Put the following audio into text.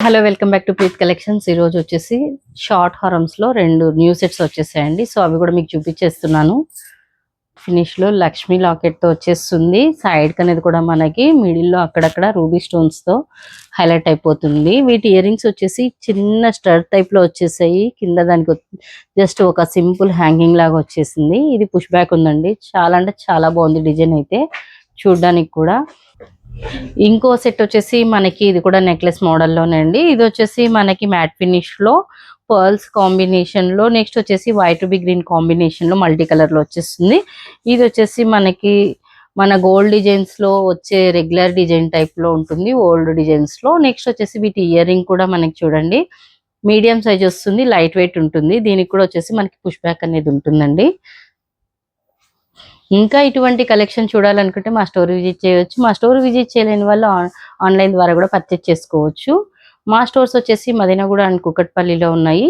Hello welcome back to Preet collections. ఈ రోజు వచ్చేసి షార్ట్ హారమ్స్ లో 2 న్యూ సెట్స్ వచ్చేసాయండి. సో అవి కూడా మీకు చూపించేస్తున్నాను. ఫినిష్ లో లక్ష్మీ లాకెట్ తో వచ్చేస్తుంది. సైడ్ కి అనేది కూడా మనకి మిడిల్ లో అక్కడక్కడ రూబీ స్టోన్స్ తో హైలైట్ అయిపోతుంది. వీటి ఇయర్ రింగ్స్ వచ్చేసి చిన్న స్టర్ టైప్ లో వచ్చేసాయి. కింద దానికి జస్ట్ ఒక సింపుల్ హ్యాంగింగ్ లాగా వచ్చేసింది. ఇది పుష్ బ్యాక్ ఉందండి. చాలా అంటే చాలా బాగుంది డిజైన్ అయితే చూడడానికి కూడా. ఇంకో సెట్ వచ్చేసి మనకి ఇది కూడా నెక్లెస్ మోడల్లోనే అండి. ఇది వచ్చేసి మనకి మ్యాట్ ఫినిష్ లో పర్ల్స్ కాంబినేషన్ లో, నెక్స్ట్ వచ్చేసి వైట్ బి గ్రీన్ కాంబినేషన్ లో మల్టీ కలర్ లో వచ్చేస్తుంది. ఇది వచ్చేసి మనకి మన గోల్డ్ డిజైన్స్ లో వచ్చే రెగ్యులర్ డిజైన్ టైప్ లో ఉంటుంది ఓల్డ్ డిజైన్స్ లో. నెక్స్ట్ వచ్చేసి వీటి ఇయర్ రింగ్ కూడా మనకి చూడండి మీడియం సైజ్ వస్తుంది, లైట్ వెయిట్ ఉంటుంది. దీనికి కూడా వచ్చేసి మనకి పుష్ బ్యాక్ అనేది ఉంటుందండి. ఇంకా ఇటువంటి కలెక్షన్ చూడాలనుకుంటే మా స్టోర్ విజిట్ చేయవచ్చు. మా స్టోర్ విజిట్ చేయలేని వాళ్ళు ఆన్లైన్ ద్వారా కూడా పర్చేస్ చేసుకోవచ్చు. మా స్టోర్స్ వచ్చేసి మదీనాగూడ అండ్ కుకట్పల్లిలో ఉన్నాయి.